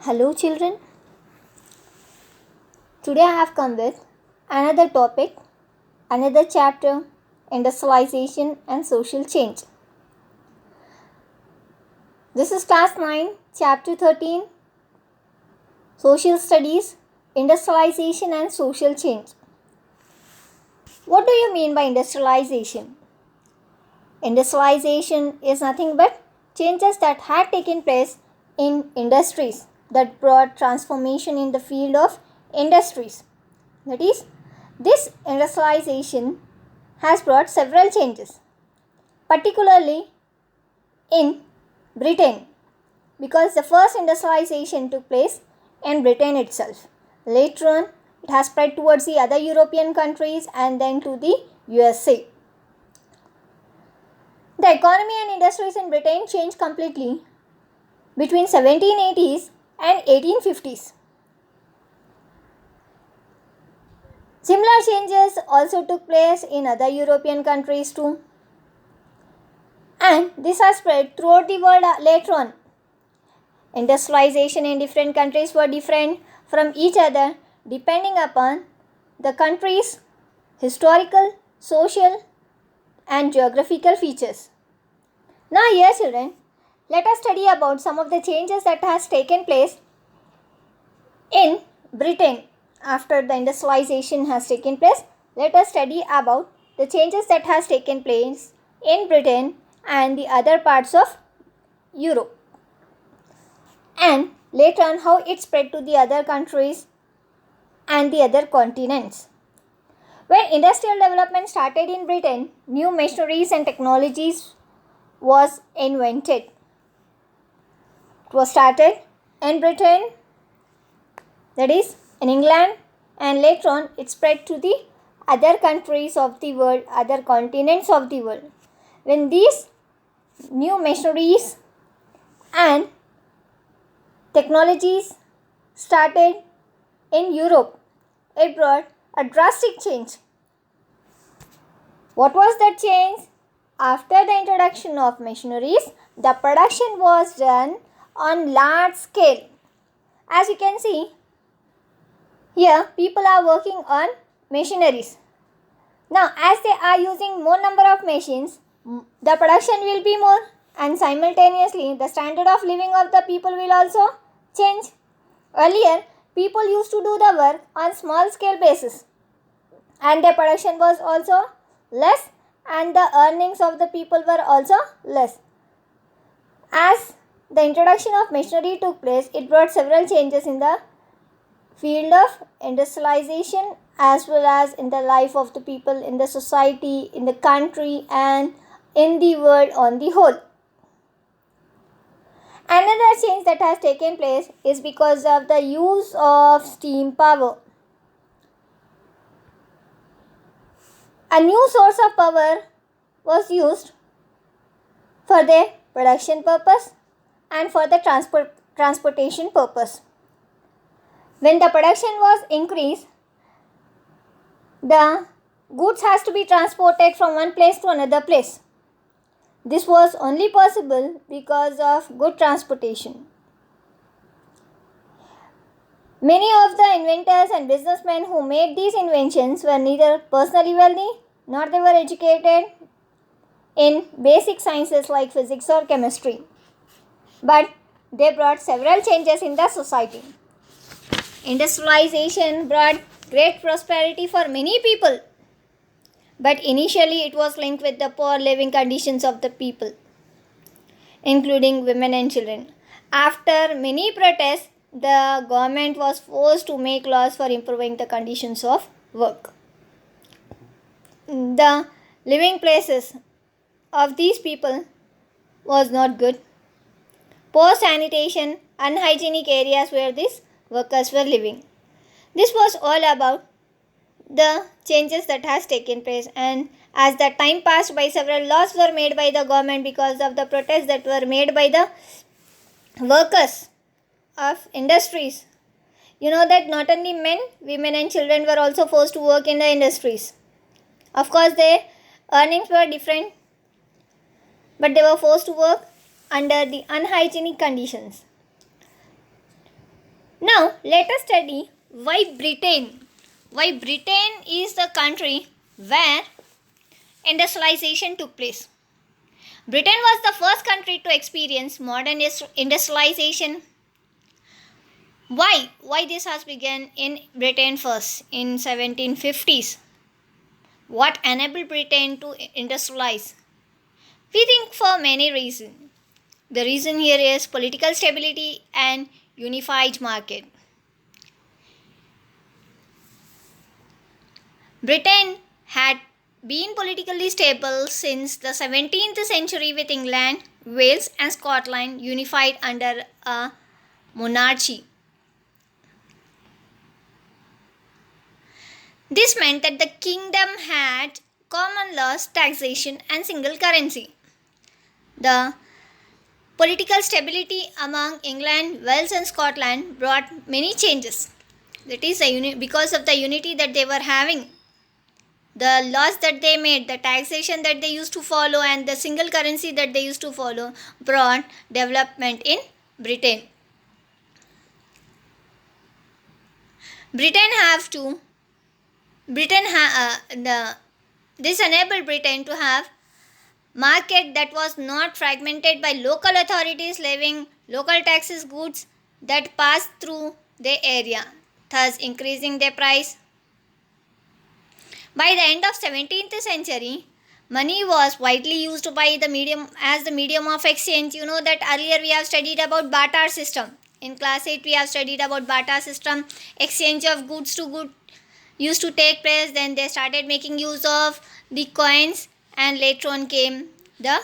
Hello children, today I have come with another topic, another chapter, industrialization and social change. This is class 9, chapter 13, social studies, industrialization and social change. What do you mean by industrialization? Industrialization is nothing but changes that had taken place in industries that brought transformation in the field of industries. That is, this industrialization has brought several changes, particularly in Britain, because the first industrialization took place in Britain itself. Later on, it has spread towards the other European countries and then to the USA. The economy and industries in Britain changed completely between 1780s and 1850s. Similar changes also took place in other European countries too. And this has spread throughout the world later on. Industrialization in different countries were different from each other depending upon the country's historical, social and geographical features. Now here children, let us study about some of the changes that has taken place in Britain after the industrialization has taken place. Let us study about the changes that has taken place in Britain and the other parts of Europe, and later on how it spread to the other countries and the other continents. When industrial development started in Britain, new machineries and technologies was invented. It was started in Britain, that is in England, and later on it spread to the other countries of the world, other continents of the world. When these new machineries and technologies started in Europe, it brought a drastic change. What was that change? After the introduction of machineries, the production was done on large scale. As you can see, here people are working on machineries. Now as they are using more number of machines, the production will be more, and simultaneously the standard of living of the people will also change. Earlier, people used to do the work on small scale basis and their production was also less and the earnings of the people were also less. As the introduction of machinery took place, it brought several changes in the field of industrialization as well as in the life of the people, in the society, in the country and in the world on the whole. Another change that has taken place is because of the use of steam power. A new source of power was used for the production purpose and for the transportation purpose. When the production was increased, the goods has to be transported from one place to another place. This was only possible because of good transportation. Many of the inventors and businessmen who made these inventions were neither personally wealthy nor they were educated in basic sciences like physics or chemistry. But they brought several changes in the society. Industrialization brought great prosperity for many people. But initially it was linked with the poor living conditions of the people, including women and children. After many protests, the government was forced to make laws for improving the conditions of work. The living places of these people was not good. Poor sanitation, unhygienic areas where these workers were living. This was all about the changes that has taken place, and as the time passed by, several laws were made by the government because of the protests that were made by the workers of industries. You know that not only men, women and children were also forced to work in the industries. Of course their earnings were different, but they were forced to work under the unhygienic conditions. Now let us study why Britain. Why Britain is the country where industrialization took place. Britain was the first country to experience modern industrialization. Why? Why this has begun in Britain first in 1750s? What enabled Britain to industrialize? We think for many reasons. The reason here is political stability and unified market. Britain had been politically stable since the 17th century with England, Wales and Scotland unified under a monarchy. This meant that the kingdom had common laws, taxation and single currency. The political stability among England, Wales and Scotland brought many changes. That is, because of the unity that they were having, the laws that they made, the taxation that they used to follow and the single currency that they used to follow brought development in Britain. This enabled Britain to have market that was not fragmented by local authorities levying local taxes goods that passed through the area, thus increasing their price. By the end of 17th century, money was widely used by the medium of exchange. You know that earlier we have studied about barter system. In class 8 we have studied about barter system. Exchange of goods to goods used to take place. Then they started making use of the coins and later on came the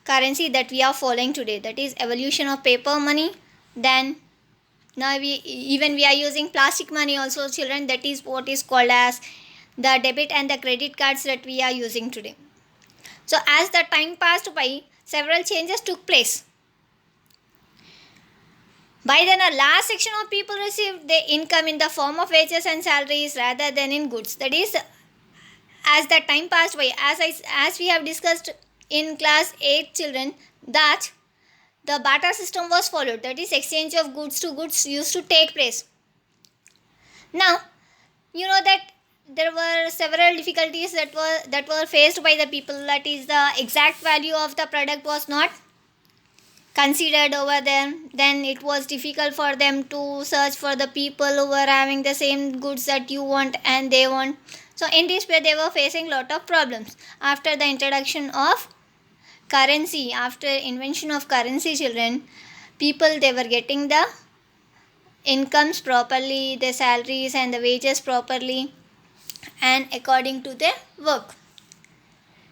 currency that we are following today. That is evolution of paper money. Then now we are using plastic money also, children. That is what is called as the debit and the credit cards that we are using today. So as the time passed by, several changes took place. By then, a large section of people received their income in the form of wages and salaries rather than in goods. That is, as the time passed by, as we have discussed in class 8, children, that the barter system was followed. That is, exchange of goods to goods used to take place. Now, you know that there were several difficulties that were faced by the people. That is, the exact value of the product was not considered over there. Then it was difficult for them to search for the people who were having the same goods that you want and they want. So in this way they were facing lot of problems. After the introduction of currency, after invention of currency, children, people, they were getting the incomes properly, the salaries and the wages properly and according to their work.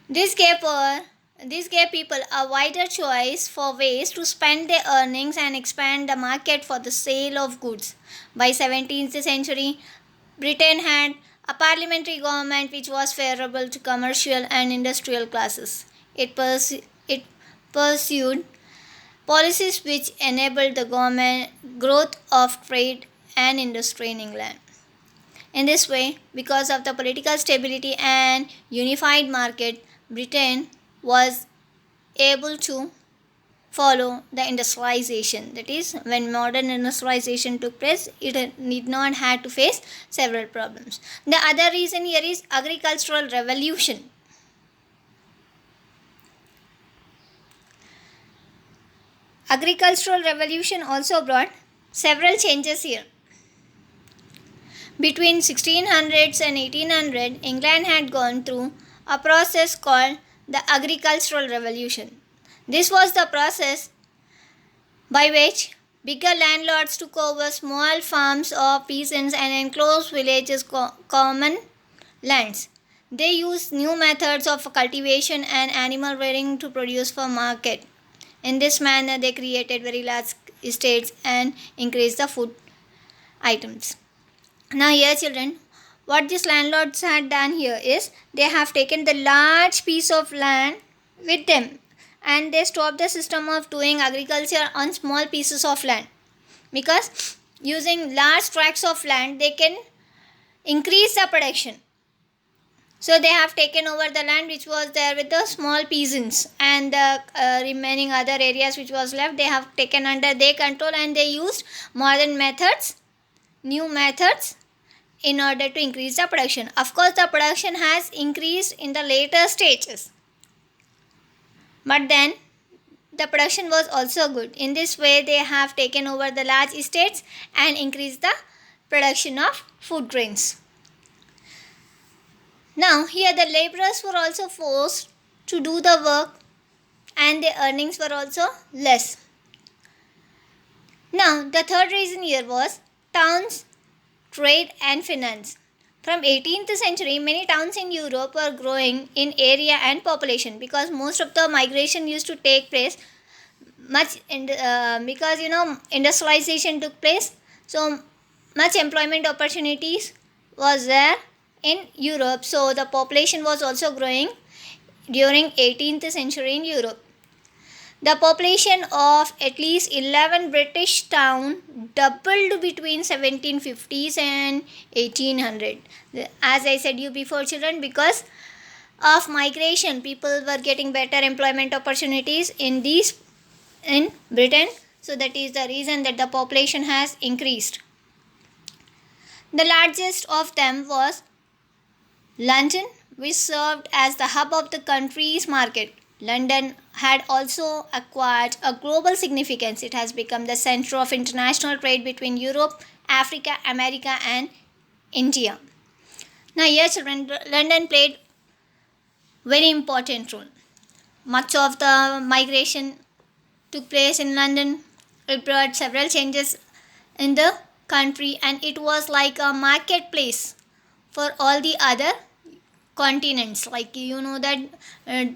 This gave people a wider choice for ways to spend their earnings and expand the market for the sale of goods. By 17th century, Britain had a parliamentary government which was favorable to commercial and industrial classes. It pursued policies which enabled the government growth of trade and industry in England. In this way, because of the political stability and unified market, Britain was able to follow the industrialization. That is, when modern industrialization took place, it need not have to face several problems. The other reason here is agricultural revolution. Agricultural revolution also brought several changes here. Between 1600s and 1800, England had gone through a process called the agricultural revolution. This was the process by which bigger landlords took over small farms of peasants and enclosed villages' common lands. They used new methods of cultivation and animal rearing to produce for market. In this manner, they created very large estates and increased the food items. Now here, children, what these landlords had done here is they have taken the large piece of land with them and they stopped the system of doing agriculture on small pieces of land, because using large tracts of land they can increase the production. So they have taken over the land which was there with the small peasants, and the remaining other areas which was left they have taken under their control, and they used modern methods new methods in order to increase the production. Of course, the production has increased in the later stages, but then the production was also good. In this way, they have taken over the large estates and increased the production of food grains. Now, here the laborers were also forced to do the work and their earnings were also less. Now, the third reason here was towns, trade and finance. From 18th century, many towns in Europe were growing in area and population because most of the migration used to take place because industrialization took place, so much employment opportunities was there in Europe. So the population was also growing during 18th century in Europe. The population of at least 11 British towns doubled between 1750s and 1800. As I said you before, children, because of migration, people were getting better employment opportunities in Britain. So that is the reason that the population has increased. The largest of them was London, which served as the hub of the country's market. London had also acquired a global significance. It has become the center of international trade between Europe, Africa, America and India. Now here, children, London played very important role. Much of the migration took place in London. It brought several changes in the country and it was like a marketplace for all the other continents. Like that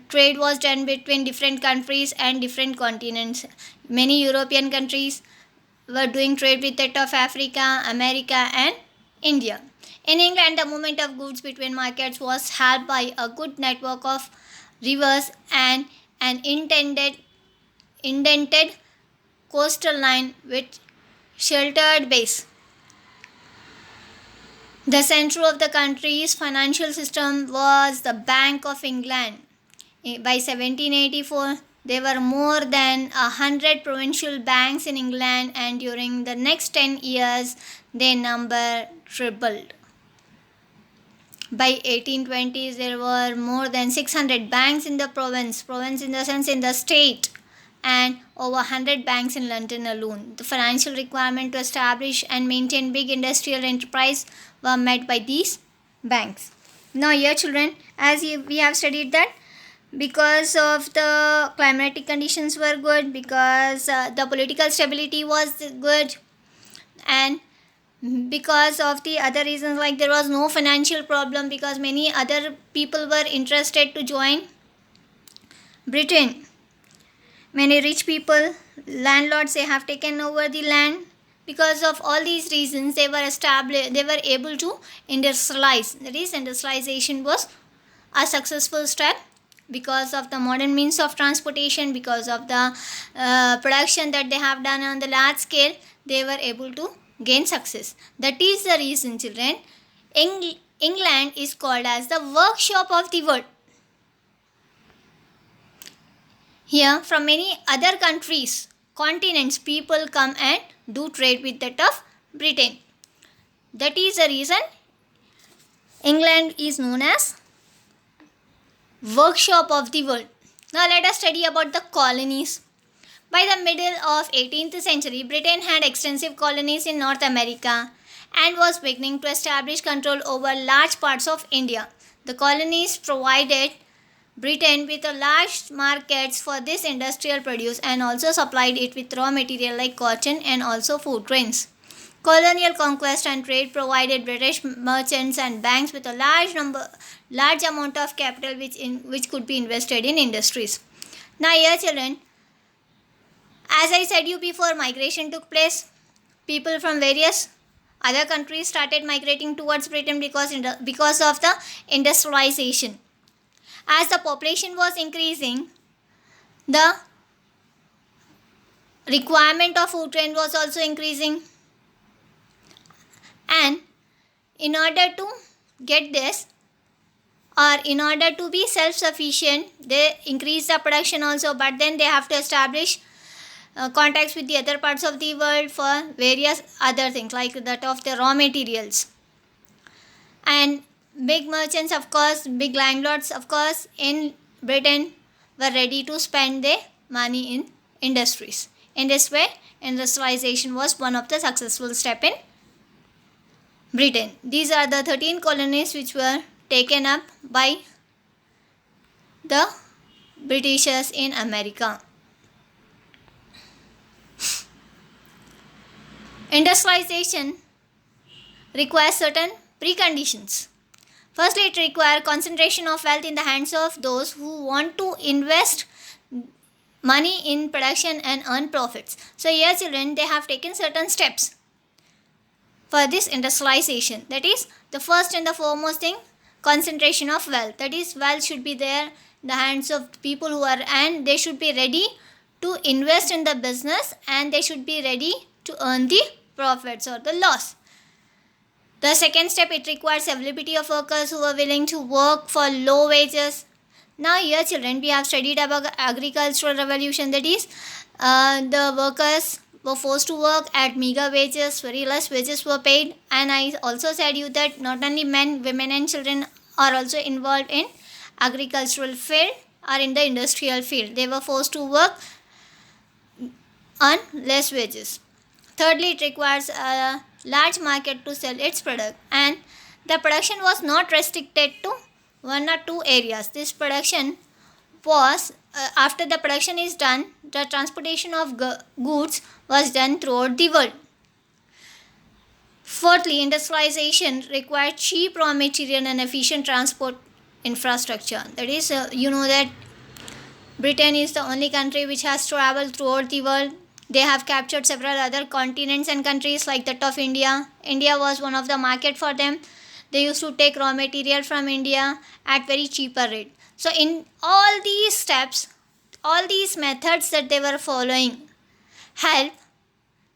trade was done between different countries and different continents. Many European countries were doing trade with that of Africa, America and India. In England, the movement of goods between markets was helped by a good network of rivers and an indented coastal line with sheltered bays. The center of the country's financial system was the Bank of England. By 1784, there were more than 100 provincial banks in England, and during the next 10 years, their number tripled. By 1820s, there were more than 600 banks in the province in the sense in the state, and over 100 banks in London alone. The financial requirement to establish and maintain big industrial enterprise were met by these banks. Now here, children, as we have studied that because of the climatic conditions were good, because the political stability was good, and because of the other reasons, like there was no financial problem because many other people were interested to join Britain. Many rich people, landlords, they have taken over the land. Because of all these reasons, they were able to industrialize. That is, industrialization was a successful step because of the modern means of transportation, because of the production that they have done on the large scale. They were able to gain success. That is the reason, children, England is called as the workshop of the world. Here, from many other countries, continents, people come and do trade with that of Britain. That is the reason England is known as workshop of the world. Now let us study about the colonies. By the middle of 18th century, Britain had extensive colonies in North America and was beginning to establish control over large parts of India. The colonies provided Britain with a large markets for this industrial produce and also supplied it with raw material like cotton and also food grains. Colonial conquest and trade provided British merchants and banks with a large amount of capital which could be invested in industries. Now here, children, as I said you before, migration took place. People from various other countries started migrating towards Britain because of the industrialization. As the population was increasing, the requirement of food grain was also increasing. And in order to get this, or in order to be self-sufficient, they increase the production also, but then they have to establish contacts with the other parts of the world for various other things like that of the raw materials. And big merchants, of course, big landlords, of course, in Britain were ready to spend their money in industries. In this way, industrialization was one of the successful steps in Britain. These are the 13 colonies which were taken up by the Britishers in America. Industrialization requires certain preconditions. Firstly, it requires concentration of wealth in the hands of those who want to invest money in production and earn profits. So here children, they have taken certain steps for this industrialization. That is the first and the foremost thing, concentration of wealth. That is, wealth should be there in the hands of people who are, and they should be ready to invest in the business, and they should be ready to earn the profits or the loss. The second step, it requires availability of workers who are willing to work for low wages. Now here children, we have studied about agricultural revolution. That is, the workers were forced to work at meager wages, very less wages were paid. And I also said you that not only men, women and children are also involved in agricultural field or in the industrial field. They were forced to work on less wages. Thirdly, it requires a large market to sell its product, and the production was not restricted to one or two areas. This production was, after the production is done, the transportation of goods was done throughout the world. Fourthly, industrialization required cheap raw material and efficient transport infrastructure. That is, you know that Britain is the only country which has traveled throughout the world. They have captured several other continents and countries like that of India. India was one of the market for them. They used to take raw material from India at very cheaper rate. So in all these steps, all these methods that they were following help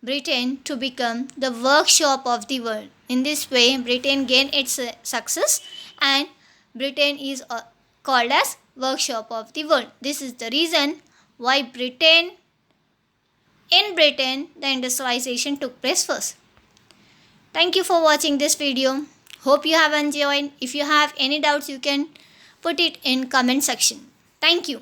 Britain to become the workshop of the world. In this way, Britain gained its success, and Britain is called as workshop of the world. This is the reason why in Britain, the industrialization took place first. Thank you for watching this video. Hope you have enjoyed. If you have any doubts, you can put it in comment section. Thank you.